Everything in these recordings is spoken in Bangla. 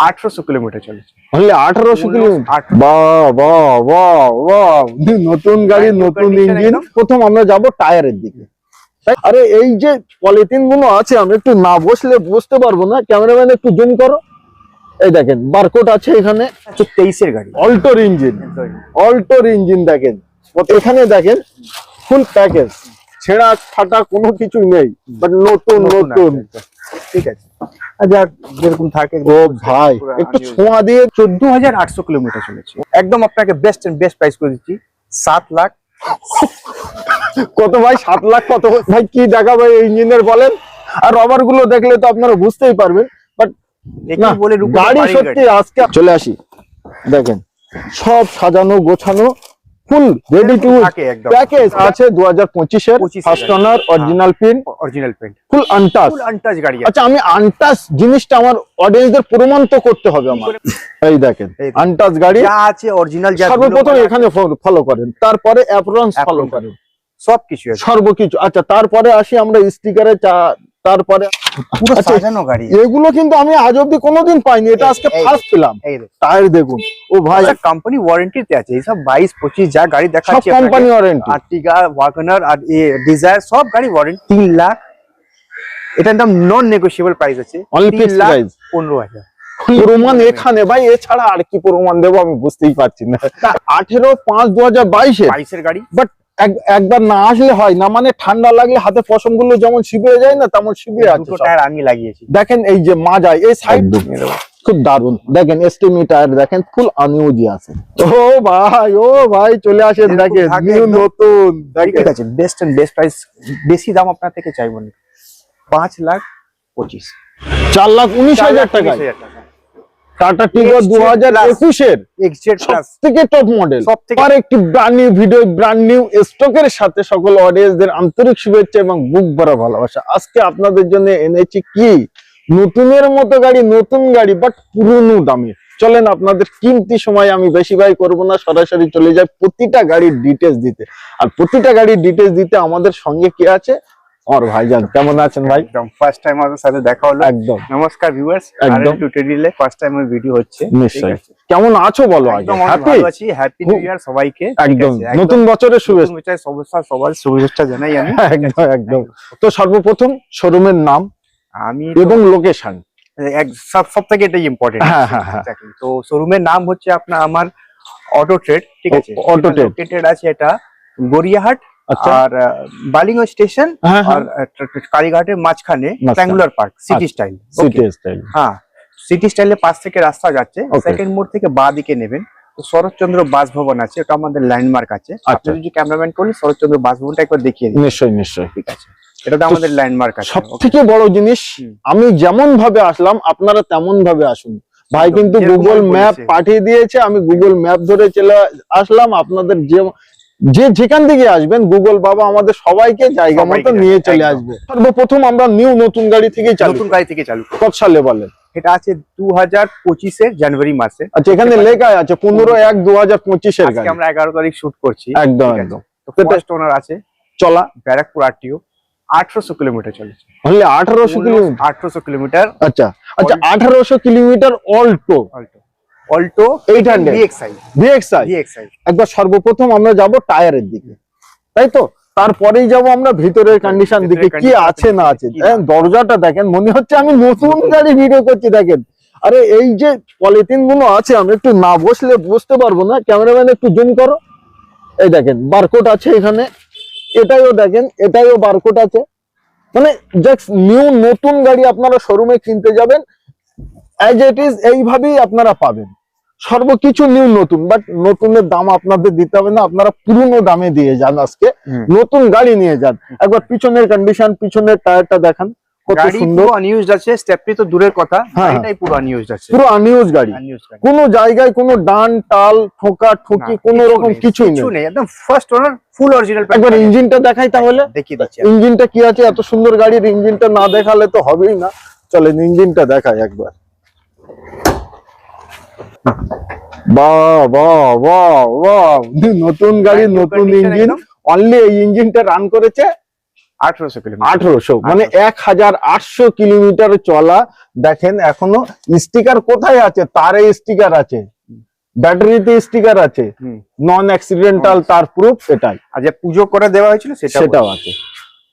1800 কিলোমিটার চলেছে। Only 1800 kilometre. বাহ বাহ বাহ বাহ, নতুন গাড়ি নতুন ইঞ্জিন। প্রথম আমরা যাব টায়ারের দিকে। আরে এই যে পলিথিন গুলো আছে, আমি একটু না বসলে বুঝতে পারবো না, ক্যামেরাম্যান একটু জুম করো। এই দেখেন বারকোড আছে এখানে। 23 এর গাড়ি, অল্টোর ইঞ্জিন, অল্টোর ইঞ্জিন দেখেন এখানে, দেখেন ফুল প্যাকেজ, ছেঁড়া ফাটা কোনো কিছু নেই, বাট নতুন নতুন। ঠিক আছে, আচ্ছা যেরকম থাকে। ও ভাই একটু ছোঁয়া দিয়ে। 14,800 কিলোমিটার চলেছে। একদম আপনাকে বেস্ট এন্ড বেস্ট প্রাইস করে দিচ্ছি 7 লাখ। কত ভাই? 7 লাখ? কত ভাই? কি দেখা ভাই ইঞ্জিনের বলেন। আর রবার গুলো দেখলে তো আপনারা বুঝতেই পারবেন। বাট গাড়ি সত্যি আজকে চলে আসি, দেখেন সব সাজানো গোছানো, ফুল রেডি টু প্যাকেজ আছে। 2025 এর ফার্স্ট ওনার, অরিজিনাল প্রিন্ট, ফুল আনটাচ গাড়ি। আচ্ছা, আমি আনটাচ জিনিসটা আমার অডিয়েন্সদের প্রমাণ তো করতে হবে আমার। এই দেখেন আনটাচ গাড়ি যা আছে অরিজিনাল, যা সর্বপ্রথম এখানে ফলো করেন, তারপরে অ্যাপ্রন্স ফলো করেন, সবকিছু সর্বকিছু। আচ্ছা, তারপরে আসি আমরা স্টিকারে, তারপরে পুরো সাজানো গাড়ি। এগুলো কিন্তু আমি আজ অব্দি কোনোদিন পাইনি, এটা আজকে ফার্স্ট পেলাম। টায়ার দেখুন, ও ভাই কোম্পানি ওয়ারেন্টিতে আছে এইসব। 22-25 যা গাড়ি দেখাচ্ছি সব কোম্পানি ওয়ারেন্টি। আর্টিগা, ওয়াগনার আর ডিজায়ার সব গাড়ি ওয়ারেন্টি। 3 লাখ এটা একদম নন নেগোশিয়েবল প্রাইস আছে। Only fix price 15,000। প্রমাণ এখানে ভাই, এছাড়া আর কি প্রমাণ দেবো আমি বুঝতেই পারছি না। 18/5/2022 এর গাড়ি। বাট একবার না আসলে হয় না, মানে ঠান্ডা লাগলে হাতে পশম গুলো যেমন শিবিয়ে যায় না, তেমন শিবিয়ে আছে। টায়ার আমি লাগিয়েছি, দেখেন এই যে মাজা, এই সাইড খুব দারুন। দেখেন এসটিমি টায়ার দেখেন, ফুল আনইউজি আছে। ও ভাই, ও ভাই চলে আসেন, দেখেন নিউ নতুন। ঠিক আছে, বেস্ট এন্ড বেস্ট প্রাইস। বেশি দাম আপনার থেকে চাইবো না। 5,25,000, 4,19,000 টাকা। টাটা টিগর 2021 এর সবথেকে টপ মডেল। আর একটি brand new video, brand new স্টকের সাথে সকল অডিয়েন্সদের আন্তরিক শুভেচ্ছা এবং বুক ভরা ভালোবাসা। আজকে আপনাদের জন্য এনেছি কি নতুনের মতো গাড়ি, নতুন গাড়ি বাট পুরনো দামে। চলেন আপনাদের কিমতি সময় আমি বেশি ব্যয় করবো না, সরাসরি চলে যাই প্রতিটা গাড়ির ডিটেলস দিতে। আর প্রতিটা গাড়ির ডিটেলস দিতে আমাদের সঙ্গে কি আছে, আর ভাইজান কেমন আছেন ভাই? একদম ফার্স্ট টাইম আপনাদের সাথে দেখা হলো। একদম নমস্কার ভিউয়ার্স, একদম টিউটোরিয়ালে ফার্স্ট টাইম এর ভিডিও হচ্ছে। নিশ্চয়ই। কেমন আছো বলো আগে? ভালো আছি, হ্যাপি নিউ ইয়ার সবাইকে। একদম নতুন বছরের শুভেচ্ছা, সবার শুভেচ্ছা জানাই আমি। একদম একদম। তো সর্বপ্রথম শোরুমের নাম আমি এবং লোকেশন, সব থেকে এটাই ইম্পর্টেন্ট। তো শোরুমের নাম হচ্ছে আমার অটো ট্রেড। ঠিক আছে, অটো ট্রেড আছে এটা গড়িয়াহাট আর বালিগঞ্জ স্টেশন আর কালীঘাটের মাঝখানে ট্রায়াঙ্গুলার পার্ক, সিটি স্টাইল। হ্যাঁ, সিটি স্টাইলের পাশ থেকে রাস্তা যাচ্ছে, সেকেন্ড মোড় থেকে বাঁ দিকে নেবেন তো শরৎচন্দ্র বাসভবন আছে, ওটা আমাদের ল্যান্ডমার্ক আছে। আপনি যদি ক্যামেরাম্যান করলে শরৎচন্দ্র বাসভবনটা একবার দেখিয়ে দিন। নিশ্চয়ই নিশ্চয়ই। ঠিক আছে, এটা তো আমাদের ল্যান্ডমার্ক আছে। সবথেকে বড় জিনিস, আমি যেমন ভাবে আসলাম আপনারা তেমন ভাবে আসুন। ভাই কিন্তু গুগল ম্যাপ পাঠিয়ে দিয়েছে, আমি গুগল ম্যাপ ধরে চলে আসলাম। আপনাদের যেখান থেকে আসবেন গুগল বাবা আমাদের সবাইকে জায়গা মতো নিয়ে চলে আসবে। সর্বপ্রথম আমরা নতুন গাড়ি থেকে চালু। কত সালে বলেন? এটা আছে 2025 এর জানুয়ারি মাসে। আচ্ছা, এখানে লেখা আছে 15/1/2025 এর গাড়ি। আমরা 11 তারিখ শুট করছি। একদম একদম। তো ফার্স্ট ওনার আছে চলা ব্যারাকপুর আরটিও। 1800 কিলোমিটার চলেছে। Only 1800 kilometre? 1800 কিলোমিটার। আচ্ছা আচ্ছা, 1800 কিলোমিটার। Alto 800 VXI. একবার সর্বপ্রথম আমরা যাব টায়ারের দিকে, তাই তো? তারপরেই যাব আমরা ভিতরের কন্ডিশন দিকে, কি আছে না আছে। দরজাটা দেখেন, মনে হচ্ছে আমি নতুন গাড়ি ভিডিও করছি। দেখেন, আরে এই যে পলিথিন গুলো আছে, আমি একটু না বসলে বুঝতে পারবো না, ক্যামেরাম্যান একটু জুম করো। এই দেখেন বারকোড আছে এখানে, এটাইও দেখেন, এটাইও বারকোড আছে। মানে জাস্ট নিউ নতুন গাড়ি আপনারা শোরুমে কিনতে যাবেন, অ্যাজ ইট ইজ এইভাবেই আপনারা পাবেন। সর্বকিছু নিউ নতুন, বাট নতুনের দাম আপনাদের দিতে হবে না, আপনারা পুরনো দামে দিয়ে যান। আজকে নতুন গাড়ি নিয়ে যান। একবার পিছনের কন্ডিশন, পিছনের টায়ারটা দেখান, কত সুন্দর। আনইউজড আছে, স্টেপনি তো দূরের কথা, গাড়িটাই পুরো আনইউজড আছে, পুরো আনইউজ গাড়ি। কোনো জায়গায় কোনো ডান টাল ঠোকা ঠুকি কোনো রকম কিছুই নেই, একদম ফার্স্ট ওনার ফুল অরিজিনাল। একবার ইঞ্জিনটা দেখাই তাহলে, দেখিয়ে দিচ্ছি ইঞ্জিনটা কি আছে। এত সুন্দর গাড়ির ইঞ্জিনটা না দেখালে তো হবেই না। চলেন ইঞ্জিনটা দেখাই একবার। বাহ বাহ বাহ বাহ, নতুন গাড়ি নতুন ইঞ্জিন। অনলি এই ইঞ্জিনটা রান করেছে 1800 কিলোমিটার। 1800 মানে 1800 কিলোমিটার চলা। দেখেন এখনো স্টিকার কোথায় আছে, তারে স্টিকার আছে, ব্যাটারিতে স্টিকার আছে, নন অ্যাক্সিডেন্টাল তার প্রুফ, এটাই। আর যে পুজো করে দেওয়া হয়েছিল সেটাও আছে।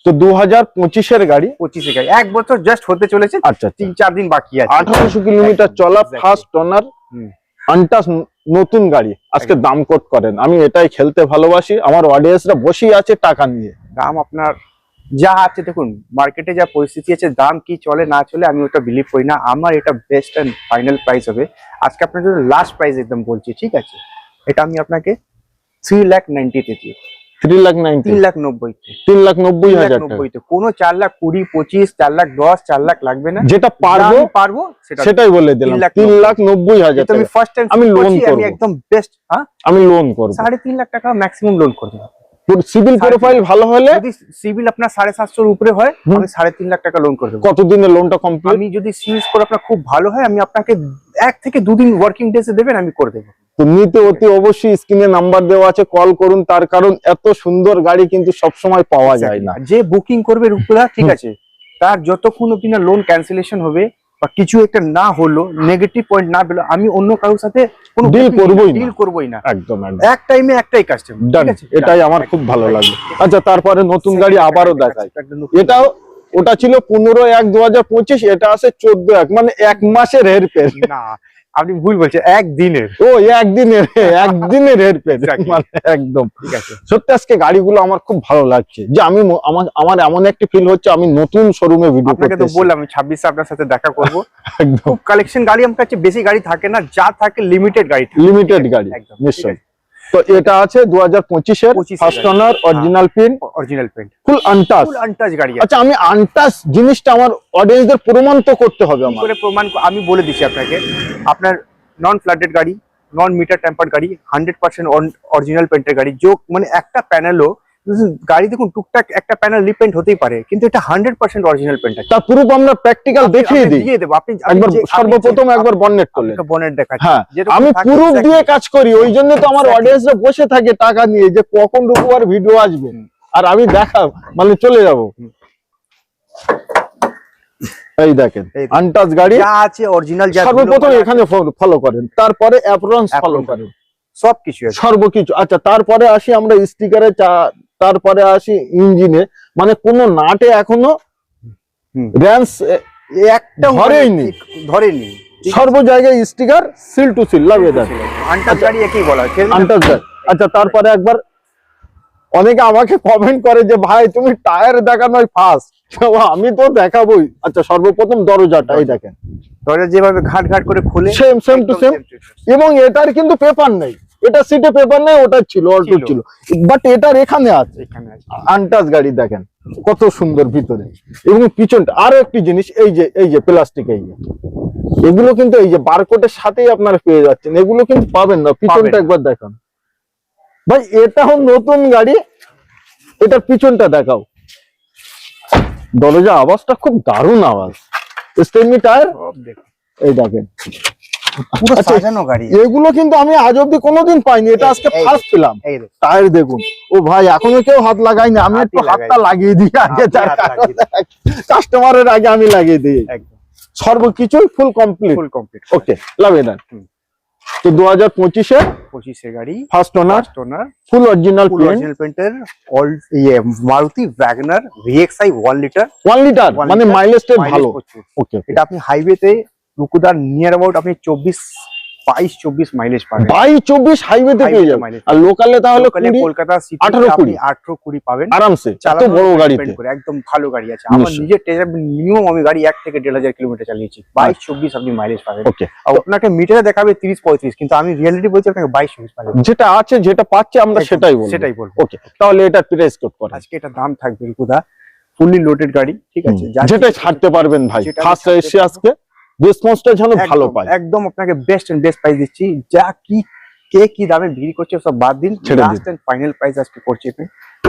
তো 2025 গাড়ি, 25 গাড়ি, 1 বছর জাস্ট হতে চলেছে। আচ্ছা 3-4 দিন বাকি আছে। 1800 কিলোমিটার চলা, ফার্স্ট ওনার, আনটাচ নতুন গাড়ি। আজকে দাম কোট করেন, আমি এটাই খেলতে ভালোবাসি। আমার অডিয়েন্সরা বসেই আছে টাকা নিয়ে। দাম আপনার যা আছে, দেখুন মার্কেটে যা পরিস্থিতি আছে, দাম কি চলে না চলে আমি ওটা বিলিভ করি না। আমার এটা বেস্ট এন্ড ফাইনাল প্রাইস হবে। আজকে আপনার জন্য লাস্ট প্রাইস একদম বলছি, ঠিক আছে? এটা আমি আপনাকে 3,90,000 দিচ্ছি। 3,90,000, 3,90,000, 3,90,000 কোনো 4,20,000, 25,000, 4,10,000, 4,00,000 লাগবে না। যেটা পারবো সেটাই বলে দিলাম। 3,90,000 আমি ফার্স্ট টাইম আমি লোন করব, আমি একদম বেস্ট। হ্যাঁ, আমি লোন করব। 3.5 লাখ টাকা ম্যাক্সিমাম লোন করে দেব। সিভিল প্রোফাইল ভালো হলে, যদি সিভিল আপনার 750 এর উপরে হয়, আমি 3.5 লাখ টাকা লোন করে দেব। কতদিনে লোনটা কমপ্লিট? আমি যদি সিভিল স্কোর আপনার খুব ভালো হয়, আমি আপনাকে 1 থেকে 2 দিন ওয়ার্কিং ডেজে দেবেন, আমি করে দেব। তো নিতে অতি অবশ্যই স্ক্রিনে নাম্বার দেওয়া আছে, কল করুন। তার কারণ এত সুন্দর গাড়ি কিন্তু সব সময় পাওয়া যায় না। যে বুকিং করবে রূপদা, ঠিক আছে, তার যতক্ষণ অবধি না লোন ক্যান্সেলেশন হবে বা কিছু একটা না হলো, নেগেটিভ পয়েন্ট না পেলো, আমি অন্য কারোর সাথে কোনো ডিল করবোই না। একদম এক টাইমে একটাই কাস্টমার, ঠিক আছে? এটাই আমার খুব ভালো লাগে। আচ্ছা, তারপরে নতুন গাড়ি আবারও দেখাই। এটাও, ওটা ছিল 15/1/2025, এটা আছে 14/1, মানে 1 মাসের হেরফের। না, আপনি ভুল বলছেন, একদিনের। ও একদিনের হেরফের, মানে একদম ঠিক আছে। সত্যি আজকে গাড়িগুলো আমার খুব ভালো লাগছে, যে আমি আমার এমন একটা ফিল হচ্ছে আমি নতুন শোরুমে ভিডিও করতেছি। আপনাকে তো বললাম আমি 26 আপনার সাথে দেখা করব। খুব কালেকশন গাড়ি আমার কাছে, বেশি গাড়ি থাকে না, যা থাকে লিমিটেড গাড়ি, নিশ্চয়ই। তো এটা আছে 2025 এর ফার্স্ট ওনার, অরিজিনাল পেন্ট, ফুল আনটাচ গাড়ি। আচ্ছা, আমি আনটাচ জিনিসটা আমার অডিয়েন্সদের প্রমাণ তো করতে হবে। আমি বলে দিচ্ছি আপনাকে, আপনার নন ফ্লাডেড গাড়ি, নন মিটার টেম্পার্ড গাড়ি, 100% অরিজিনাল পেন্টের গাড়ি। মানে একটা প্যানেলও গাড়ি দেখুন, টুকটাক একটা প্যানেল রিপেন্ট হতেই পারে, কিন্তু এটা 100% অরিজিনাল পেন্ট আছে। তার প্রুফ আমরা প্র্যাকটিক্যাল দেখিয়ে দিই। আপনি একবার সর্বপ্রথম একবার বনেট করলেন, বনেট দেখাচ্ছি। হ্যাঁ, আমি প্রুফ দিয়ে কাজ করি, ওই জন্য তো আমার অডিয়েন্সরা বসে থাকে টাকা নিয়ে, যে কখন রূপবার ভিডিও আসবে আর আমি দেখাব, মানে চলে যাব। এই দেখেন আনটাচ গাড়ি যা আছে অরিজিনাল, যা সর্বপ্রথম এখানে ফলো করেন, তারপরে অ্যাপ্রন্স ফলো করেন, সবকিছু সর্বকিছু। আচ্ছা, তারপরে আসি আমরা স্টিকারে, তারপরে আসি ইঞ্জিনে। মানে কোন নাটে এখনো র্যান্স একটা ধরেনি, সর্ব জায়গায় স্টিকার, সিল টু সিল লাগিয়ে দেন। আনটাচ গাড়ি একই বলা হয়, আনটাচ গাড়ি। আচ্ছা, তারপরে একবার অনেকে আমাকে কমেন্ট করে যে ভাই তুমি টায়ার দেখানো ফার্স্ট, আমি তো দেখাবোই। আচ্ছা, সর্বপ্রথম দরজাটাই দেখেন, দরজা যেভাবে ঘাট করে খুলে, সেম টু সেম। এবং এটার কিন্তু পেপার নেই, এটা সিটে পেপার নেই, ওটা ছিল অল্টো ছিল, বাট এটার এখানে আছে আনটাচ গাড়ি। দেখেন কত সুন্দর ভিতরে, এবং পিছনটা আরো একটি জিনিস, এই যে প্লাস্টিক, এগুলো কিন্তু এই যে বারকোডের সাথেই আপনারা পেয়ে যাচ্ছেন, এগুলো কিন্তু পাবেন না। পিছনটা একবার দেখান ভাই, এটাও নতুন গাড়ি, এটার পিছনটা দেখাও। দরজা আওয়াজটা খুব দারুণ আওয়াজ, স্টেপনি টায়ার, এই দেখেন পুরো সাজানো গাড়ি। এগুলো কিন্তু আমি আজ অব্দি কোনোদিন পাইনি, এটা আজকে ফার্স্ট পেলাম। টায়ার দেখুন, ও ভাই এখনো কেউ হাত লাগায়নি, আমি একটু হাতটা লাগিয়ে দিই আগে, কাস্টমারের আগে আমি লাগিয়ে দিই। সর্বকিছু ফুল কমপ্লিট। ওকে, লাভে না। তো 2025 গাড়ি, ফার্স্ট ওনার, ফুল অরিজিনাল পেন্টের, মারুতি ওয়াগনার VXI 1 লিটার, মানে মাইলেজটা ভালো। ওকে, এটা আপনি হাইওয়েতে রুকুদার নিয়ার অ্যাবাউট আপনি 22-24 মাইলেজ পাবেন। 22-24 হাইওয়েতে পেয়ে যাবেন, আর লোকালে তাহলে কলকাতা সিটি 18-20 পাবেন আরামসে। এত বড় গাড়িতে একদম ভালো গাড়ি আছে। আমার নিজের টেস্ট মিনিমাম আমি গাড়ি 1 থেকে 1,500 কিলোমিটার চালিয়েছি, 22-24 আপনি মাইলেজ পাবেন। ওকে, আপনাকে মিটারে দেখাবে 30-35, কিন্তু আমি রিয়েলিটি বলছি আপনাকে 22-24 পাবেন। যেটা আছে, যেটা পাচ্ছে আমরা সেটাই বলবো। ওকে, তাহলে এটা প্রাইস কোড করে আজকে এটা দাম থাকবে রুকুদা, ফুললি লোডেড গাড়ি, ঠিক আছে, যেটা ছাড়তে পারবেন ভাই। ফার্স্ট এসে আজকে রেসপন্সটা যেন ভালো পায়, একদম আপনাকে বেস্ট প্রাইস দিচ্ছি। যা কি দামে বিক্রি করছে সব বাদ দিন, লাস্ট এন্ড ফাইনাল প্রাইস আজকে করছি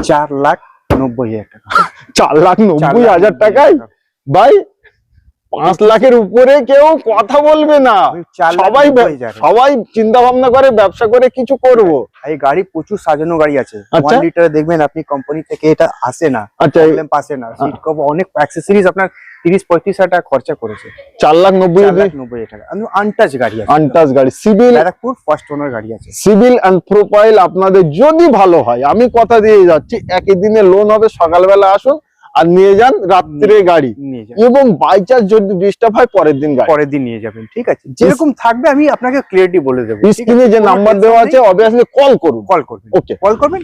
4,90,000 টাকা। 4,90,000 টাকায় ভাই 5 লাখের উপরে কেউ কথা বলবে না, সবাই চিন্তা ভাবনা করে ব্যবসা করে কিছু করব। এই গাড়ি প্রচুর সাজানো গাড়ি আছে, 1 লিটারে দেখবেন আপনি কোম্পানি থেকে এটা আসে না, প্রবলেম পাসে না, সিট কভার অনেক অ্যাকসেসরিজ আপনার 30-35 হাজার টাকা খরচা করেছে। 4,90,000 টাকা আনটাচ গাড়ি আছে, আনটাচ গাড়ি, সিভিল ব্যারাকপুর ফার্স্ট ওনার গাড়ি আছে। সিভিল এন্ড প্রোফাইল আপনাদের যদি ভালো হয়, আমি কথা দিয়ে যাচ্ছি একই দিনে লোন হবে, সকালবেলা আসুন আর নিয়ে যান, রাত্রে গাড়ি, এবং বাই চান্স যদি ডিস্টার্ব হয় পরের দিন নিয়ে যাবেন। ঠিক আছে, যেরকম থাকবে আমি আপনাকে ক্লিয়ারলি বলে দেবো। স্ক্রিনে যে নাম্বার দেওয়া আছে অবভিয়াসলি কল করুন, ওকে কল করবেন।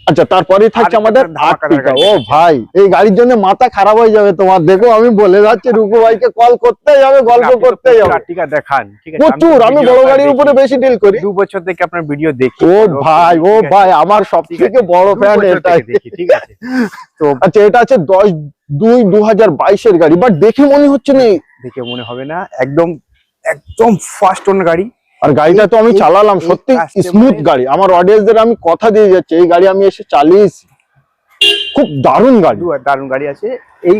আচ্ছা, তারপরেই থাকছে আমাদের আর্টিকা। ও ভাই, এই গাড়ির জন্য মাথা খারাপ হয়ে যাবে তোমার, দেখো আমি বলে যাচ্ছি রুকু ভাইকে কল করতে যাবে, গল্প করতে যাবে। আর্টিকা দেখান, ঠিক আছে, প্রচুর, আমি বড় গাড়ির উপরে বেশি ডিল করি, 2 বছর থেকে আপনার ভিডিও দেখি। ও ভাই আমার সবথেকে বড় ফ্যান এটাই, ঠিক আছে। তো আচ্ছা, এটা আছে 10/2/2022 এর গাড়ি, বাট দেখে মনে হচ্ছে না, দেখে মনে হবে না, একদম ফার্স্ট ওনার গাড়ি। আর গাড়িটা তো আমি চালালাম, সত্যি স্মুথ গাড়ি। আমার অডিয়েন্সদের আমি কথা দিয়ে যাচ্ছি, এই গাড়ি আমি এসে চালিয়েছি, খুব দারুণ গাড়ি আছে। এই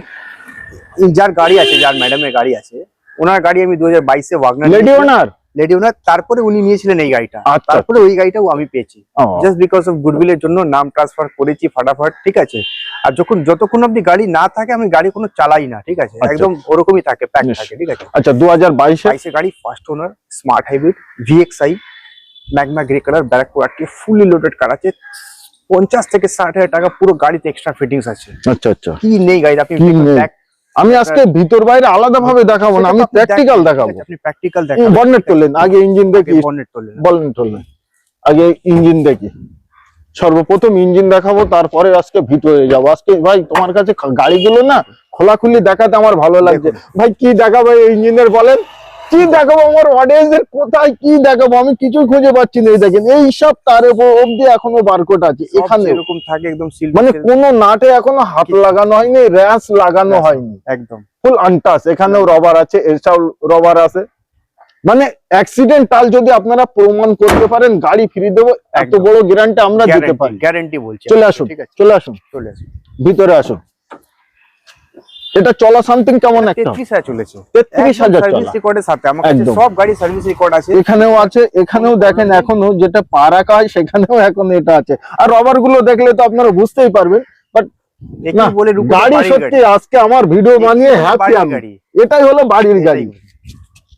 যার গাড়ি আছে, যার ম্যাডামের গাড়ি আছে, ওনার গাড়ি আমি 2022-এ ওয়াগনার লেডি ওনার, তারপরে উনি নিয়েছিলেন এই গাড়িটা, তারপরে ওই গাড়িটাও আমি পেয়েছি, জাস্ট বিকজ অফ গুডউইলের জন্য নাম ট্রান্সফার করেছি ফাটাফাট। ঠিক আছে, আর যতক্ষণ আপনি গাড়ি না থাকে আমি গাড়ি কোনো চালাই না, ঠিক আছে, একদম ওরকমই থাকে, প্যাক থাকে। ঠিক আছে, আচ্ছা, 2022 এর গাড়ি, ফার্স্ট ওনার, smart hybrid VXI magma grey colour, Barrackpore আটকে ফুলি লোডেড কার আছে, 50 থেকে 60 হাজার টাকা পুরো গাড়িতে এক্সট্রা ফিটিংস আছে। আচ্ছা, কি নেই গাড়িতে আপনি আমি আজকে ভিতর বাইরে আলাদা ভাবে দেখাবো না, আমি প্র্যাকটিক্যাল দেখাবো। আপনি প্র্যাকটিক্যাল দেখান। বনেট তোলেন আগে, ইঞ্জিন দেখি, বনেট তোলেন আগে ইঞ্জিন দেখি, সর্বপ্রথম ইঞ্জিন দেখাবো, তারপরে আজকে ভিতরে যাবো। আজকে ভাই তোমার কাছে গাড়িগুলো না খোলাখুলি দেখাতে আমার ভালো লাগছে। ভাই কি দেখাবো ইঞ্জিনের, বলেন কি দেখাবো, আমার অডিয়েন্সের কোথায় কি দেখাবো, আমি কিছু খুঁজে পাচ্ছি না। দেখেন এই সব তার অবধি এখনো বারকোড আছে, এখানে এরকম থাকে একদম সিল, মানে কোনো নাটে এখনো হাত লাগানো হয়নি, র্যাস লাগানো হয়নি, একদম ফুল আনটাচ। এখানেও রবার আছে, এসব রবার আছে, মানে অ্যাক্সিডেন্টাল যদি আপনারা প্রমাণ করতে পারেন গাড়ি ফ্রি দেবো, এত বড় গ্যারান্টি আমরা দিতে পারি, গ্যারান্টি বলছি। চলে আসুন, ভিতরে আসুন। এটা চলা সামথিং কেমন একটা 33,000 চলেছে, 33,000 সার্ভিস রেকর্ডের সাথে। আমার কাছে সব গাড়ি সার্ভিস রেকর্ড আছে, এখানেও আছে, এখানেও দেখেন এখনো যেটা পা রাখা হয় সেখানেও এখন এটা আছে। আর রবার গুলো দেখলে তো আপনারা বুঝতেই পারবেন, বাট গাড়ি সত্যি আজকে আমার ভিডিও বানিয়ে হ্যাপি আমি, এটাই হলো বাড়ির গাড়ি।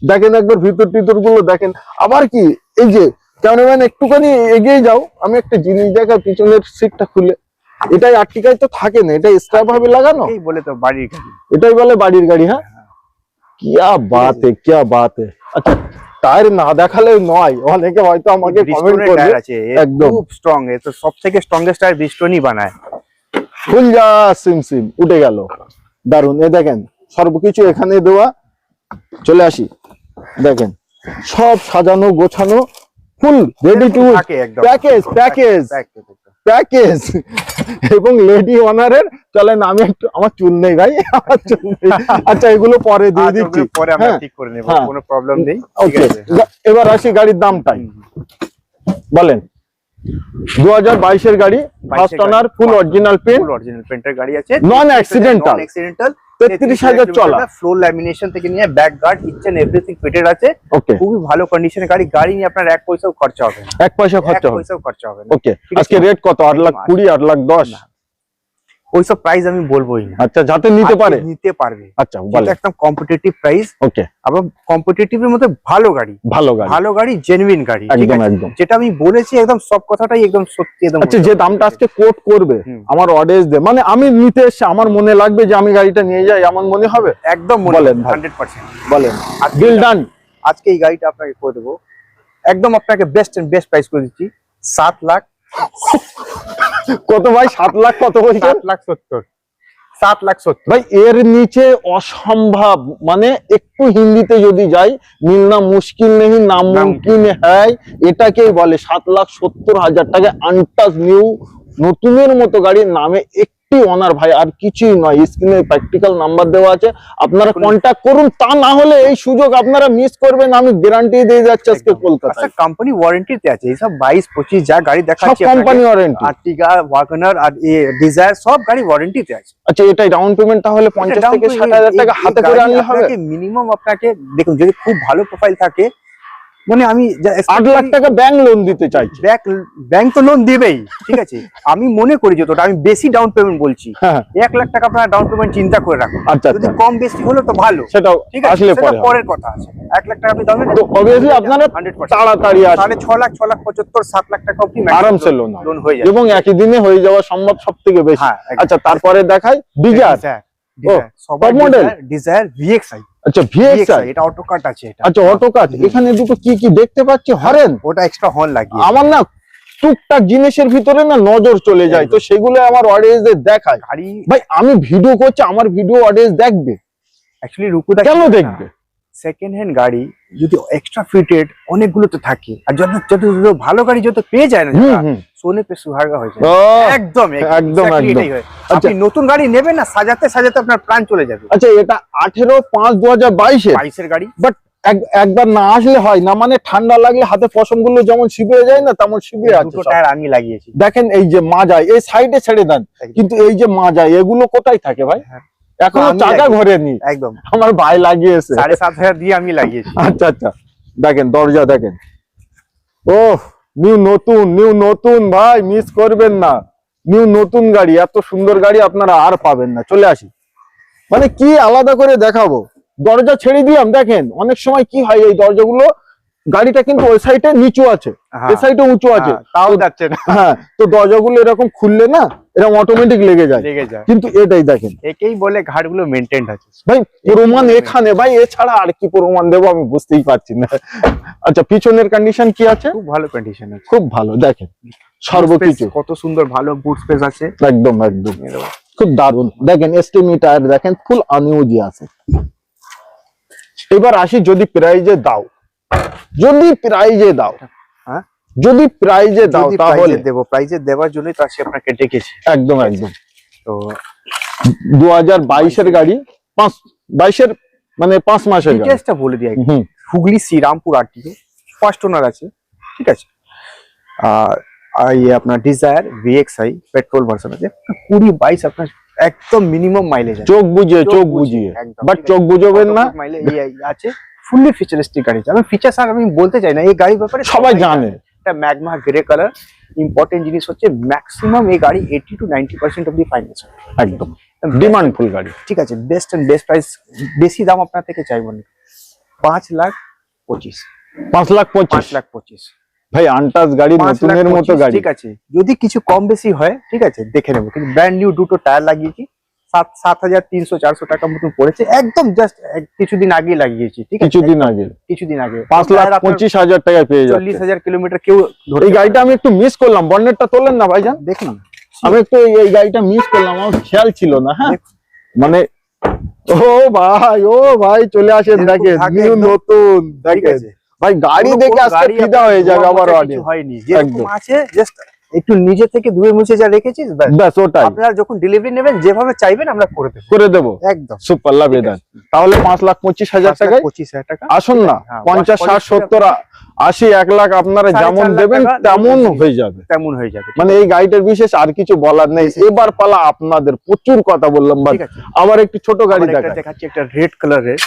দেখেন একবার ভিতর গুলো দেখেন। আবার কি, এই যে ক্যামেরাম্যান একটুখানি এগিয়ে যাও, আমি একটা জিনিস দেখার, পিছনের সিটটা খুলে, এটাই আর্টিকায় তো থাকে না, এটা এক্সট্রা ভাবে লাগানো, এই বলে তো বাড়ির গাড়ি, এটাই বলে বাড়ির গাড়ি। হ্যাঁ, কিয়া বাত है। আচ্ছা, টায়ার না দেখালে নয়, অনেকে হয়তো আমাকে কমেন্ট করবে, একদম খুব স্ট্রং, এ তো সবথেকে স্ট্রংগেস্ট টায়ার ব্রিজস্টোনই বানায়। ফুল যা সিম উঠে গেল, দারুন। এ দেখেন সর্বকিছু এখানে দেওয়া। চলে আসি, দেখেন সব সাজানো গোছানো, ফুল রেডি টু প্যাকেজ এবং লেডি ওনারের। চলেন আমি একটু, আমার চুল নেই ভাই, আমার চুল নেই। আচ্ছা, এগুলো পরে দিয়ে দিচ্ছি, পরে আমরা ঠিক করে নেব, কোনো প্রবলেম নেই। ওকে, এবার আসি গাড়ির দামটাই বলেন। 2022 এর গাড়ি, ফার্স্ট ওনার, ফুল অরিজিনাল পেন্টের গাড়ি আছে, নন অ্যাক্সিডেন্টাল, 33,000 চলা, ফ্লোর ল্যামিনেশন থেকে নিয়ে back guard, each and everything fitted আছে। খুবই ভালো কন্ডিশনের গাড়ি, গাড়ি নিয়ে আপনার 1 পয়সাও খরচা হবে না, 1 পয়সা খরচা হবে না। ওকে, আজকে রেট কত? 8,20,000, 8,10,000 ওইসব প্রাইস আমি বলবোই না। আচ্ছা, যাতে নিতে পারবে। আচ্ছা, বলেন। একদম কম্পিটিটিভ প্রাইস। ওকে, আবার কম্পিটিটিভের মধ্যে ভালো গাড়ি, জেনুইন গাড়ি, একদম। যেটা আমি বলেছি একদম সব কথাটাই একদম সত্যি, একদম। আচ্ছা, যে দামটা আজকে কোট করবে আমার অডিয়েন্স দে, মানে আমি নিতে এসে আমার মনে লাগবে যে আমি গাড়িটা নিয়ে যাই, এমন মনে হবে? একদম বলেন, 100% বলেন। Deal done. আজকে এই গাড়িটা আপনাকে করে দেবো, একদম আপনাকে বেস্ট প্রাইস করে দিচ্ছি, 7 লাখ। কত ভাই? 7 লাখ কত বলছেন? 7,70,000 ভাই, এর নিচে অসম্ভব। মানে একটু হিন্দিতে যদি যাই, মিলনা মুশকিল নেই, নামুমকিন হ্যায়, এটাকেই বলে। 7,70,000 টাকা আনটাচ নিউ নতুনের মতো গাড়ির নামে একটু একটি ওনার ভাই, আর কিছুই নয়। স্ক্রিনে প্র্যাকটিক্যাল নাম্বার দেওয়া আছে, আপনারা কন্ট্যাক্ট করুন। তা না হলে এই সুযোগ আপনারা মিস করবেন, আমি গ্যারান্টি দিয়ে যাচ্ছি আজকে কলকাতায়। কোম্পানি ওয়ারেন্টিতে আছে এইসব 22-25 যা গাড়ি দেখাচ্ছি, সব কোম্পানি ওয়ারেন্টি। আর্টিগা, ওয়াগনার আর ডিজায়ার সব গাড়ি ওয়ারেন্টিতে আছে। আচ্ছা, এটাই ডাউন পেমেন্ট তাহলে 50 থেকে 60,000 টাকা হাতে করে আনলে হবে? মিনিমাম আপনাকে দেখুন, যদি খুব ভালো প্রোফাইল থাকে, মানে আমি 8 লাখ টাকা ব্যাংক লোন দিতে চাইছি। ব্যাংক তো লোন দিবেই, ঠিক আছে। আমি মনে করি যতটা, আমি বেশি ডাউন পেমেন্ট বলছি, 1 লাখ টাকা আপনার ডাউন পেমেন্ট চিন্তা করে রাখুন। আচ্ছা, যদি কম বেশি হলো তো ভালো, সেটাও ঠিক আছে, আসলে পরের কথা আছে। 1 লাখ টাকা আপনি দামেন তো অবভিয়াসলি আপনারা 100% তাড়াতাড়ি আসুন। 6.5 লাখ, 6.75 7 লাখ টাকা অবধি আরামসে লোন হয়ে যাবে, এবং একই দিনে হয়ে যাওয়া সম্ভব সবথেকে বেশি। আচ্ছা, তারপরে দেখাই ডিজায়ার। সবার মডেল ডিজায়ার VXi। আচ্ছা, VXi, এটা অটো কাট আছে এটা। আচ্ছা, অটো কাট। এখানে দুটো কি কি দেখতে পাচ্ছি, হরেন? ওটা এক্সট্রা হর্ন লাগিয়ে। আমার না টুকটাক জিনিসের ভিতরে না নজর চলে যায়, তো সেগুলো আমার অডিয়েন্সদের দেখায়। গাড়ি ভাই আমি ভিডিও করছি, আমার ভিডিও অডিয়েন্স দেখবে, অ্যাকচুয়ালি রুকুদা কেন দেখবে? সেকেন্ড হ্যান্ড গাড়ি যদি এক্সট্রা ফিটেড অনেকগুলো তো থাকে, আর যত যত ভালো গাড়ি যত পেয়ে যায় না, সোনে পে সুহাগা হয়ে যায়। একদম একদম একদম। আপনি নতুন গাড়ি নেবেন না, সাজাতে সাজাতে আপনার প্রাণ চলে যাবে। আচ্ছা, এটা 18/5/2022 এর গাড়ি, বাট একবার না আসলে হয় না, মানে ঠান্ডা লাগলে হাতে পশম গুলো যেমন শিবিয়ে যায় না, তেমন শিবিয়ে আছে। দুটো টায়ার আমি লাগিয়েছি। দেখেন এই যে মাজায়, এই সাইডে ছেড়ে দেন, কিন্তু এই যে মাজায় এগুলো কোথায় থাকে ভাই? এখনো চাকা ঘোরেনি। একদম আমার ভাই লাগিয়েছে, 7,500 দিয়ে আমি লাগিয়েছি। আচ্ছা আচ্ছা, দেখেন দরজা দেখেন, ও নিউ নতুন ভাই, মিস করবেন না। নতুন গাড়ি, এত সুন্দর গাড়ি আপনারা আর পাবেন না। চলে আসি, মানে কি আলাদা করে দেখাবো। দরজা ছেড়ে দিলাম, দেখেন অনেক সময় কি হয়, এই দরজাগুলো গাড়িটা কিন্তু ওই সাইডে নিচু আছে, এই সাইডে উঁচু আছে, তাও যাচ্ছে না। হ্যাঁ, তো দরজাগুলো এরকম খুললে না, এরকম অটোমেটিক লেগে যায়। কিন্তু এটাই দেখেন, একেই বলে ঘাটগুলো মেইনটেইনড আছে ভাই। প্রমাণ এখানে ভাই, এছাড়া আর কি প্রমাণ দেবো আমি বুঝতেই পারছি না। আচ্ছা, পিছনের কন্ডিশন কি আছে? খুব ভালো কন্ডিশন আছে, খুব ভালো। দেখেন সর্বকিছু কত সুন্দর, ভালো বুট স্পেস আছে, একদম একদম খুব দারুণ। দেখেন এসটিএমই টায়ার দেখেন, ফুল আনইউজি আছে। এবার আসি, যদি প্রাইজে দাও, হ্যাঁ, যদি প্রাইজে দাও তাহলে দেবো। প্রাইজে দেওয়ার জন্যই তো আজকে আপনাকে ডেকেছি। একদম একদম। তো 2022 এর গাড়ি, 22 মানে 5 মাসের গাড়ি। ডিটেইলসটা বলে দিই। Hooghly Serampore RTO, first owner আছে, ঠিক আছে। আর আপনার ডিজায়ার VXi পেট্রোল ভার্সন আছে, 20-22 আপনার একদম মিনিমাম মাইলেজ আছে। চোখ বুঝিয়ে বাট চোখ বুঝবেন না, মাইলেজ আছে। ফুললি ফিচারিস্টিক গাড়ি। আমি ফিচারস আর আমি বলতে চাই না, এই গাড়ির ব্যাপারে সবাই জানে। এটা ম্যাগমা গ্রে কালার। ইম্পর্টেন্ট জিনিস হচ্ছে ম্যাক্সিমাম এই গাড়ি 80 to 90% অফ দি ফাইন্যান্স, একদম ডিমান্ডফুল গাড়ি, ঠিক আছে। বেস্ট প্রাইস, বেশি দাম আপনার থেকে চাইবো না। 5,25,000 5,25,000 ভাই। আনটাচ গাড়ি, নতুনের মতো গাড়ি, ঠিক আছে। যদি কিছু কম বেশি হয়, ঠিক আছে, দেখে নেবো। কিন্তু ব্র্যান্ড নিউ দুটো টায়ার লাগিয়েছি, 7,300-400 টাকা মতন পড়েছে। একদম জাস্ট কিছুদিন আগে লাগিয়েছি, ঠিক আছে, কিছুদিন আগে 5,25,000 টাকায় পেয়ে যাচ্ছে। 40,000 কিলোমিটার কেউ। এই গাড়িটা আমি একটু মিস করলাম, বন্নেটটা তোলেন না ভাইজান, দেখুন। আমি একটু এই গাড়িটা মিস করলাম, আমার খেয়াল ছিল না। হ্যাঁ, মানে ও ভাই চলে আসেন, দেখেন নতুন, দেখেন ভাই গাড়ি দেখে আজকে ফিদা হয়ে যাবে। আবার হয়নি, যেরকম আছে জাস্ট একটু নিজে থেকে ধুয়ে মুছে যা রেখেছিস, ব্যাস ওটাই। আপনারা যখন ডেলিভারি নেবেন, যেভাবে চাইবেন আমরা করে দেবো একদম সুপার লাভ। তাহলে 5,25,000 টাকায় 25,000 টাকা। আসুন না, 50, 60, 70, 80, 1 লাখ আপনারা যেমন দেবেন তেমন হয়ে যাবে, মানে এই গাড়িটার বিশেষ আর কিছু বলার নেই। এবার পালা আপনাদের, প্রচুর কথা বললাম, আবার একটি ছোট গাড়ি দেখাচ্ছি, একটা রেড কালারের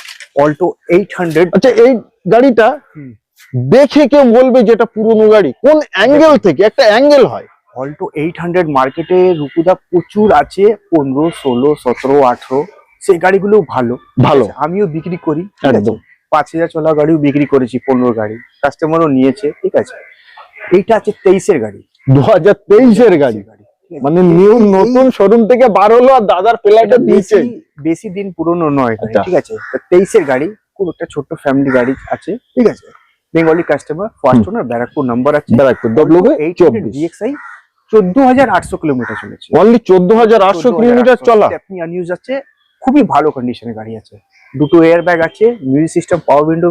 অল্টো 800। আচ্ছা, এই গাড়িটা দেখে কেউ বলবে যেটা পুরনো গাড়ি, কোন অ্যাঙ্গেল থেকে? একটা অ্যাঙ্গেল হয়। অল্টো 800 মার্কেটে রুকুদা প্রচুর আছে, 15, 16, 17, 18, সেই গাড়িগুলো ভালো। আমিও বিক্রি করি, একদম 5,000 চলা গাড়িও বিক্রি করেছি, 15 গাড়ি কাস্টমারও নিয়েছে, ঠিক আছে। এইটা আছে 23 এর গাড়ি, 2023 এর গাড়ি, মানে নতুন শোরুম থেকে বার হলো, আর দাদার প্লেটে দিয়েছে, বেশি দিন পুরনো নয়, ঠিক আছে। 23 এর গাড়ি, খুব একটা ছোট্ট ফ্যামিলি গাড়ি আছে, ঠিক আছে। Bengali customer, first owner, Barrackpore number আছে, ব্যারাকপুর WV24 VXi, 14,800 কিলোমিটার চলেছে। অনলি 14,800 কিলোমিটার চলা। আপনি আনইউজ আছে, খুবই ভালো কন্ডিশনের গাড়ি আছে। দুটো এয়ার ব্যাগ আছে, মিউজিক সিস্টেম, পাওয়ার উইন্ডো,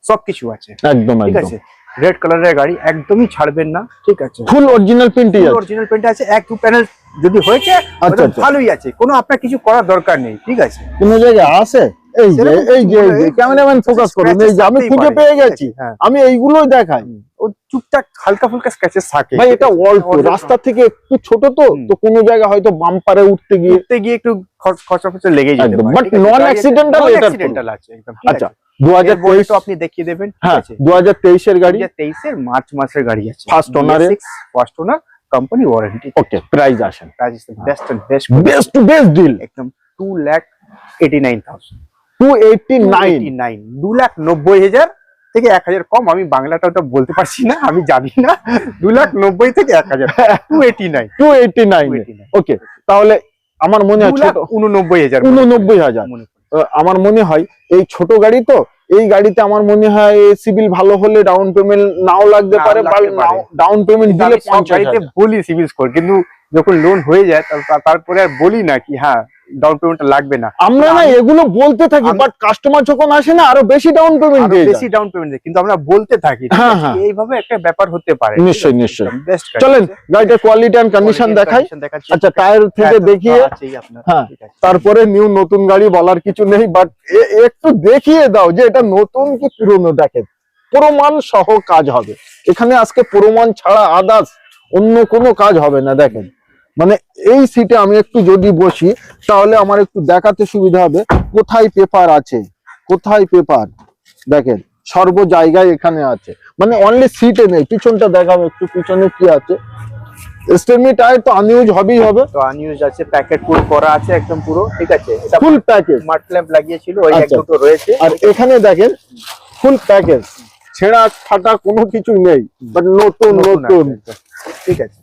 সবকিছু আছে, একদম, ঠিক আছে। রেড কালারের গাড়ি, একদমই ছাড়বেন না, ঠিক আছে। ফুল অরিজিনাল পেন্টই আছে, অরিজিনাল পেন্ট আছে, এক দু প্যানেল যদি হয়েছে আচ্ছা ভালোই আছে, কোনো আপনার কিছু করার দরকার নেই, ঠিক আছে। কোন জায়গায় আছে এই যে ক্যামেরাম্যান ফোকাস করুন, এই যে আমি খুঁজে পেয়ে গেছি, আমি এইগুলোই দেখাই। ও টুকটাক হালকা ফুলকা স্ক্র্যাচেস থাকে ভাই, এটা অল্প, রাস্তা থেকে একটু ছোট তো কোনো জায়গাা হয়তো বাম্পারে উঠতে গিয়ে একটু খরচা লেগে যেতে পারে, বাট নন অ্যাক্সিডেন্টাল আছে একদম। আচ্ছা, 2023 তো আপনি দেখিয়ে দেবেন, ঠিক হ্যাঁ, আছে। 2023 এর গাড়ি, 2023 এর মার্চ মাসের গাড়ি আছে, first owner company warranty. Okay, price আসেন, price best and best to best deal, একদম 2,89,000, 289, 2,90,000 থেকে 1,000 কম। আমি বাংলাটা ওটা বলতে পারছি না, আমি জানি না। 2,90,000 থেকে 1,000, 289। ওকে, তাহলে আমার মনে হয় 2,89,000 আমার মনে হয় এই ছোট গাড়ি তো, এই গাড়িতে আমার মনে হয় সিভিল ভালো হলে ডাউন পেমেন্ট নাও লাগতে পারে, ডাউন পেমেন্ট দিলে 50,000 বলি সিভিল স্কোর, কিন্তু যখন লোন হয়ে যায় তারপরে আর বলি না কি হ্যাঁ ডাউন পেমেন্টটা লাগবে না। আমরা না এগুলো বলতে থাকি, বাট কাস্টমার যখন আসে না আরো বেশি ডাউন পেমেন্ট দিয়ে, বেশি ডাউন পেমেন্ট দেয়, কিন্তু আমরা বলতে থাকি এইভাবে একটা ব্যাপার হতে পারে। নিশ্চয়ই নিশ্চয়ই। চলেন গাড়িটার কোয়ালিটি এন্ড কন্ডিশন দেখাই। আচ্ছা, টায়ার থেকে দেখিয়ে, হ্যাঁ, তারপরে নতুন গাড়ি বলার কিছু নেই, বাট একটু দেখিয়ে দাও যে এটা নতুন কি পুরনো। দেখেন প্রমাণ সহ কাজ হবে এখানে, আজকে প্রমাণ ছাড়া আদার্স অন্য কোনো কাজ হবে না। দেখেন মানে এই সিটে আমি একটু যদি বসি তাহলে আমার একটু দেখাতে সুবিধা হবে কোথায় পেপার আছে, কোথায় পেপার। দেখেন সর্ব জায়গায় এখানে আছে, মানে অনলি সিটে নেই। পিছনটা দেখাবো একটু, পিছনে কি আছে। স্টেমি টায়ার তো আনইউজ হবেই হবে, তো আনইউজ আছে, প্যাকেট ফুল করা আছে একদম পুরো, ঠিক আছে। এটা ফুল প্যাকেজ, মাড ল্যাম্প লাগিয়েছিল, ওই এক দুটো রয়েছে। আর এখানে দেখেন ফুল প্যাকেজ, ছেঁড়া ফাটা কোনো কিছু নেই, বাট নতুন, ঠিক আছে।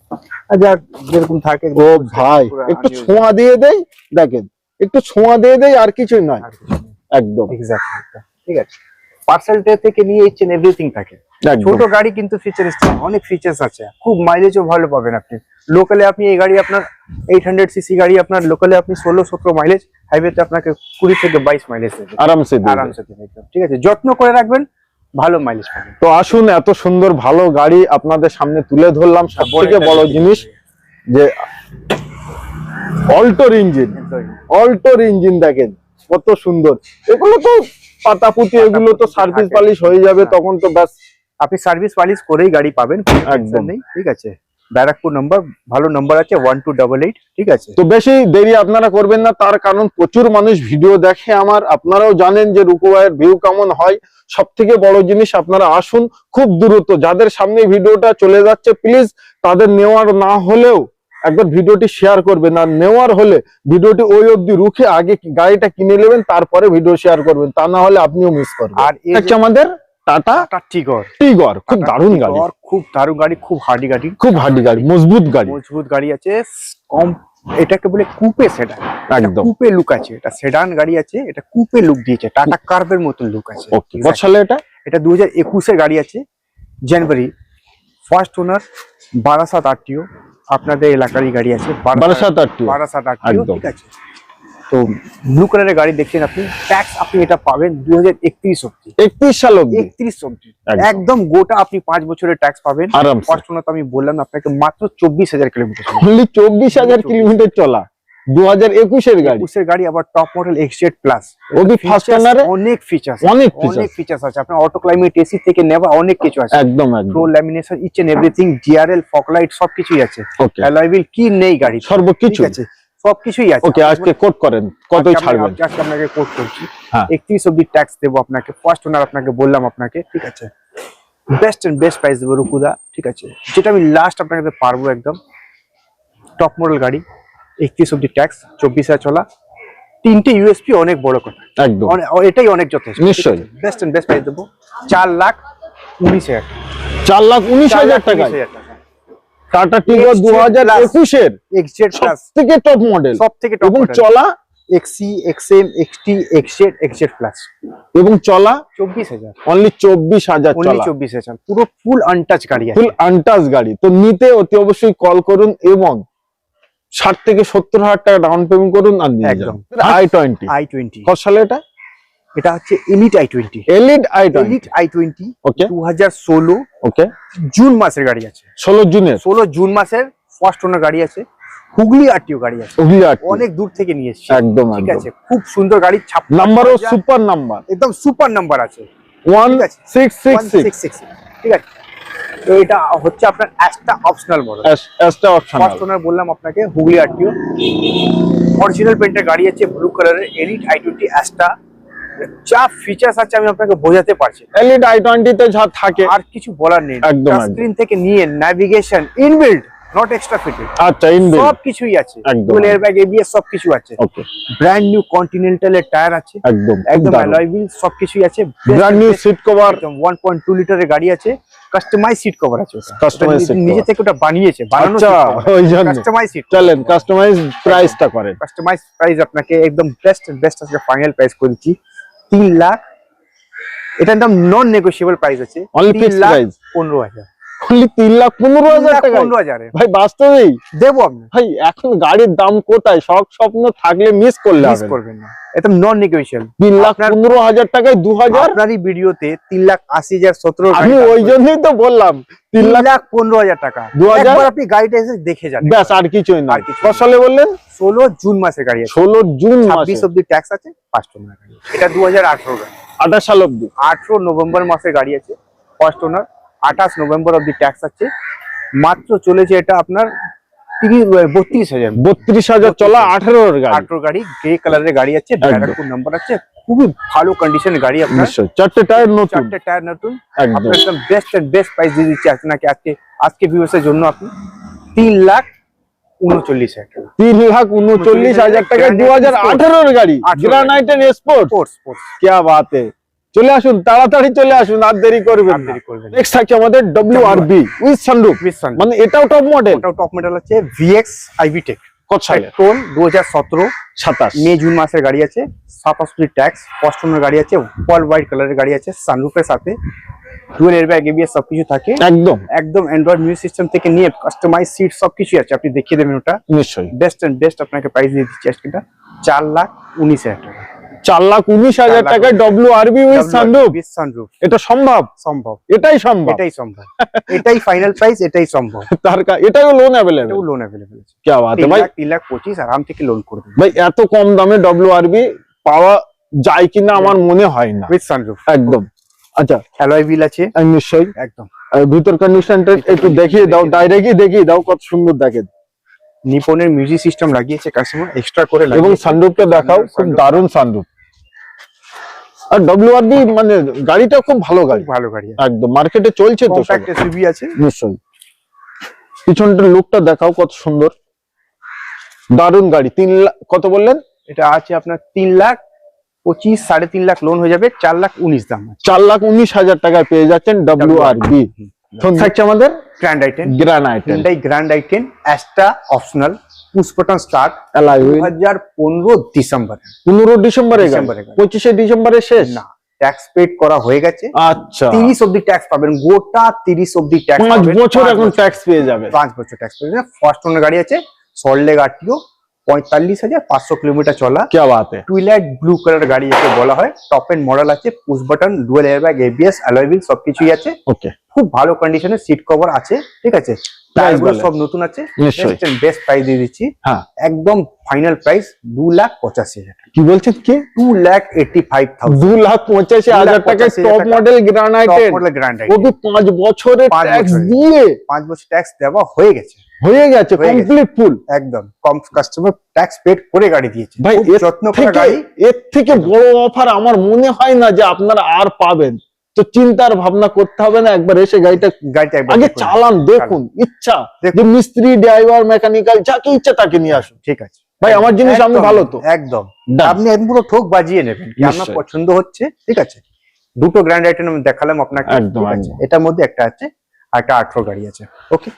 আচ্ছা, যেরকম থাকে। ও ভাই একটু ছোঁয়া দিয়ে দেই, দেখেন একটু ছোঁয়া দিয়ে দেই, আর কিছুই নয়, একদম এক্স্যাক্টলি, ঠিক আছে। পার্সেল ট্রে থেকে নিয়ে ইচ এন্ড এভরিথিং থাকে। ছোট গাড়ি কিন্তু ফিচারিস্টিক, অনেক ফিচার্স আছে, খুব মাইলেজও ভালো পাবেন আপনি। লোকালে আপনি এই গাড়ি আপনার 800 সিসি গাড়ি আপনার লোকালে আপনি 16-17 মাইলেজ, হাইওয়েতে আপনাকে 20 থেকে 22 মাইলেজ দেবে আরামসে, ঠিক আছে। যত্ন করে রাখবেন, ভালো মাইলেজ পাবেন। তো আসুন, এত সুন্দর ভালো গাড়ি আপনাদের সামনে তুলে ধরলাম। সবথেকে বড় জিনিস যে অল্টোর ইঞ্জিন দেখেন কত সুন্দর। এগুলো তো পাতাপুতি, এগুলো তো সার্ভিস পালিশ হয়ে যাবে, তখন তো ব্যাস আপনি সার্ভিস পালিশ করেই গাড়ি পাবেন, একদম নেই, ঠিক আছে। ব্যারাকপুর নাম্বার, ভালো নাম্বার আছে 1288, ঠিক আছে। তো বেশি দেরি আপনারা করবেন না, তার কারণ প্রচুর মানুষ ভিডিও দেখে আমার, আপনারাও জানেন যে রুকু ভাইয়ের ভিউ কেমন হয়। সব থেকে বড় জিনিস আপনারা আসুন খুব দ্রুত, যাদের সামনে ভিডিওটা চলে যাচ্ছে প্লিজ তাদের নেওয়ার না হলেও একবার ভিডিওটি শেয়ার করবেন, আর নেওয়ার হলে ভিডিওটি ওই অবধি রুখে আগে গাড়িটা কিনে নেবেন, তারপরে ভিডিও শেয়ার করবেন, তা না হলে আপনিও মিস করবেন। আর হচ্ছে আমাদের টাটা টিগর, খুব দারুণ গাড়ি, খুব দারুণ গাড়ি, খুব হার্ডি গাড়ি, মজবুত গাড়ি আছে। কম, এটাকে বলে কুপে সেডান, একদম কুপে লুক আছে। এটা সেডান গাড়ি আছে, এটা কুপে লুক দিয়েছে, টাটা কার্ভের মতন লুক আছে। কত সালে এটা 2021 এর গাড়ি আছে, জানুয়ারি। ফার্স্ট ওনার, বারাসাত আরটিও, আপনাদের এলাকারই গাড়ি আছে, বারাসাত আরটিও, ঠিক আছে। তো ব্লু কালারের গাড়ি দেখছেন আপনি, ট্যাক্স আপনি এটা পাবেন 2031 অবধি, 31 সাল অবধি, 31 অবধি একদম গোটা আপনি 5 বছরের ট্যাক্স পাবেন। ফার্স্ট ওনার তো আমি বললাম আপনাকে মাত্র 24,000 কিলোমিটার, অনলি 24,000 কিলোমিটার চলা 2021 এর গাড়ি। 21 এর গাড়ি, আবার টপ মডেল XZ প্লাস, ওবি ফার্স্ট ওনারে অনেক ফিচার্স আছে। আপনার অটো ক্লাইমেট, এসি থেকে নেওয়া অনেক কিছু আছে, একদম pro lamination, each and everything, DRL, fog light সবকিছুই আছে। অ্যালয় হুইল কি নেই গাড়ি, সর্বকিছু আছে, সবকিছুই আছে। ওকে, আজকে কোট করেন, কতই ছাড়বেন? আজকে আপনাকে কোট করছি, 31 অবধি ট্যাক্স দেবো আপনাকে। ফার্স্ট ওনার আপনাকে বললাম আপনাকে, ঠিক আছে। বেস্ট এন্ড বেস্ট প্রাইস দেবো রুকুদা, ঠিক আছে। যেটা আমি লাস্ট আপনাকে পারবো, একদম টপ মডেল গাড়ি, 31 অবধি ট্যাক্স, 24,000 চলা, 3টে ইউএসপি, অনেক বড় কথা, একদম এটাই অনেক যথেষ্ট। নিশ্চয়ই বেস্ট এন্ড বেস্ট প্রাইস দেবো 4,19,000, 4,19,000 টাকা। টাটা টিগর 2021 এর XZ প্লাস, থেকে টপ মডেল, সবথেকে টপ এবং চলা XC, XM, XT, XZ plus, এবং চলা 24,000, অনলি 24,000 চলা, 24,000, পুরো ফুল আনটাচ গাড়ি আছে, ফুল আনটাচ গাড়ি। তো নিতে অতি অবশ্যই কল করুন এবং 60 থেকে 70,000 টাকা ডাউন পেমেন্ট করুন, আর নিয়ে যান। i20 কত সালে এটা? এটা হচ্ছে এলিট i20, এলিট i20, ওকে, 2016 ওকে, জুন মাসের গাড়ি আছে, 16 জুন মাসের ফার্স্ট ওনার গাড়ি আছে, হুগলি আরটিও গাড়ি আছে, অনেক দূর থেকে নিয়ে এসেছি, একদম ঠিক আছে, খুব সুন্দর গাড়ি, নাম্বারও সুপার নাম্বার, একদম সুপার নাম্বার আছে, 1666, ঠিক আছে। তো এটা হচ্ছে আপনার Astra optional model, first owner বললাম আপনাকে, হুগলি আরটিও, অরিজিনাল পেন্টের গাড়ি আছে, ব্লু কালারের, এলিট i20 অ্যাস্টা, যা ফিচার্স আছে আমি আপনাকে বোঝাতে পারছি, এলিট i20 তে যা থাকে আর কিছু বলার নেই, একদম স্ক্রিন থেকে নিয়ে navigation, inbuilt, not extra fitted, আচ্ছা, ইনবিল্ড সব কিছুই আছে, ডুয়াল এয়ারব্যাগ, এবিএস সব কিছু আছে, ওকে, ব্র্যান্ড নিউ কন্টিনেন্টাল এর টায়ার আছে, একদম অ্যালয় হুইল সব কিছুই আছে, ব্র্যান্ড নিউ সিট কভার, একদম 1.2 লিটারের গাড়ি আছে, কাস্টমাইজ সিট কভার আছে, কাস্টমাইজ সিট নিজে থেকে ওটা বানিয়েছে, বানানো, আচ্ছা, ওই জন্য কাস্টমাইজ সিট, চলেন কাস্টমাইজ প্রাইসটা করেন, কাস্টমাইজ প্রাইস আপনাকে একদম বেস্ট আজকে ফাইনাল প্রাইস করেছি 3 লাখ, এটা একদম নন নেগোশিয়েবল প্রাইস আছে, অনলি ফিক্স প্রাইস 15,000, অনলি 3,15,000 টাকা, 15,000 ভাই বাস্তবেই দেবো আপনি, ভাই এখন গাড়ির দাম কোথায়, শখ স্বপ্ন থাকলে মিস করলে মিস করবেন না, একদম নন নেগোশিয়েবল, 3,15,000 টাকায় 2,000, আপনারই ভিডিওতে 3,80,000 17 আমি ওই জন্যই তো বললাম 3,15,000 টাকা, 2,000 একবার আপনি গাড়িটা এসে দেখে যান, ব্যাস, আর কিছুই না। আর কিছু কত সালে বললেন? 16 জুন মাসের গাড়ি আছে, 16 জুন মাসে, 26 অব্দি ট্যাক্স আছে, 5 ওনার গাড়ি, এটা 2018 গাড়ি, 28 সাল অবধি, 18 নভেম্বর মাসের গাড়ি আছে, ফার্স্ট ওনার, 28 নভেম্বর অব্দি ট্যাক্স আছে, মাত্র চলেছে এটা আপনার 32,000 চলা 18 গাড়ি, 18 গাড়ি, গ্রে কালারের গাড়ি আছে, ব্যারাকপুর নাম্বার আছে, খুবই ভালো কন্ডিশনের গাড়ি আপনার, চারটে টায়ার নতুন, চারটে টায়ার নতুন, একদম আপনার একদম বেস্ট প্রাইস দিয়ে দিচ্ছি আপনাকে আজকে ভিউয়ার্সের জন্য, আপনি 3,39,000 টাকা, 3,39,000 টাকায় 2018 গাড়ি, গ্রানাইট এন্ড স্পোর্টস, क्या बात है, চলে আসুন, তাড়াতাড়ি চলে আসুন, আর দেরি করবেন না। নেক্সট থাকছে আমাদের WRV উইথ সানরুফ, মানে এটাও টপ মডেল, ওটাও টপ মডেল আছে, VX IV Tech, কত সালে? পেট্রোল 2017 27 মে জুন মাসের গাড়ি আছে, 57 ট্যাক্স, ফার্স্ট ওনার গাড়ি আছে, অল হোয়াইট কালারের গাড়ি আছে, সানরুফের সাথে ডুয়াল এয়ারব্যাগ, এবিএস সবকিছু থাকে, একদম অ্যান্ড্রয়েড মিউজিক সিস্টেম থেকে নিয়ে কাস্টমাইজ সিট সবকিছু আছে, আপনি দেখিয়ে দেবেন ওটা, নিশ্চয়ই বেস্ট আপনাকে প্রাইস দিয়ে দিচ্ছি আজকেটা 4,19,000 টাকা, 4,19,000 টাকায় WRV উইথ সানরুফ, এটা সম্ভব, এটাই সম্ভব, এটাই ফাইনাল প্রাইস, এটাই সম্ভব, এটাও লোন अवेलेबल, আছে, क्या बात है भाई, 3,25,000 আরাম থেকে লোন করে দেবেন ভাই, এত কম দামে WRV পাওয়া যায় কিনা আমার মনে হয় না, উইথ সানরুফ, একদম। আচ্ছা, অ্যালয় হুইল আছে, নিশ্চয়ই, একদম, ভিতর কন্ডিশনটা একটু দেখিয়ে দাও, ডাইরেক্টলি দেখিয়ে দাও, কত সুন্দর দেখেন, নিপনের মিউজিক সিস্টেম লাগিয়েছে কাস্টমার এক্সট্রা করে, এবং সানরুফটা দেখাও, খুব দারুণ সানরুফ, আর WRV মানে গাড়িটা খুব ভালো গাড়ি, একদম মার্কেটে চলছে তো, কম্প্যাক্ট এসইউভি আছে, নিশ্চয়ই। পিছনটার লুকটা দেখাও, কত সুন্দর, দারুণ গাড়ি। 3 লাখ কত বললেন? এটা আছে আপনার 3,25,000, 3.5 লাখ লোন হয়ে যাবে, 4,19,000 দাম, 4,19,000 টাকায় পেয়ে যাচ্ছেন WRV। থাকছে আমাদের grand i10 Astra optional, push button start, 2015 December, 15 ডিসেম্বরে, 25 ডিসেম্বরে শেষ না, ট্যাক্স পেড করা হয়ে গেছে, আচ্ছা, 30 অব্দি ট্যাক্স পাবেন, গোটা 30 অব্দি ট্যাক্স, 5 বছর এখন ট্যাক্স পেয়ে যাবে, 5 বছর ট্যাক্স পেয়ে যাবে। ফার্স্ট ওনার গাড়ি আছে, সল্টলেক আরটিও, 45,500 কিলোমিটার চলা, क्या बात है, টুইলাইট ব্লু কালার গাড়ি একে বলা হয়, টপ এন্ড মডেল আছে, push button, dual airbag, ABS, alloy wheel সবকিছুই আছে, ওকে, খুব ভালো কন্ডিশনে, সিট কভার আছে, ঠিক আছে, টায়ারগুলো সব নতুন আছে, বেস্ট প্রাইস দিয়ে দিচ্ছি, হ্যাঁ, একদম ফাইনাল প্রাইস 2,85,000 টাকা, কি বলছেন কি, 2,85,000, 2,85,000 টাকায় টপ মডেল গ্রানাইট, ওবি 5 বছরের ট্যাক্স দিয়ে, 5 বছর ট্যাক্স দেওয়া হয়ে গেছে, কমপ্লিট ফুল, একদম কম কাস্টমার ট্যাক্স পেড করে গাড়ি দিয়েছে, ভাই যত্ন করে গাড়ি, এর থেকে বড় অফার আমার মনে হয় না যে আপনারা আর পাবেন, তো চিন্তার ভাবনা করতে হবে না, একবার এসে গাড়িটা আগে চালান, দেখুন, ইচ্ছা যে মিস্ত্রি, ড্রাইভার, মেকানিক্যাল যাকে ইচ্ছা তাকে নিয়ে আসুন, ঠিক আছে ভাই, আমার জিনিস আমি ভালো তো, একদম, আপনি পুরো ঠোক বাজিয়ে নেবেন, কি আপনার পছন্দ হচ্ছে, ঠিক আছে, দুটো গ্র্যান্ড আইটেম দেখালাম আপনাকে, একদম, এটার মধ্যে একটা আছে, আর একটা 18 গাড়ি আছে, ওকে।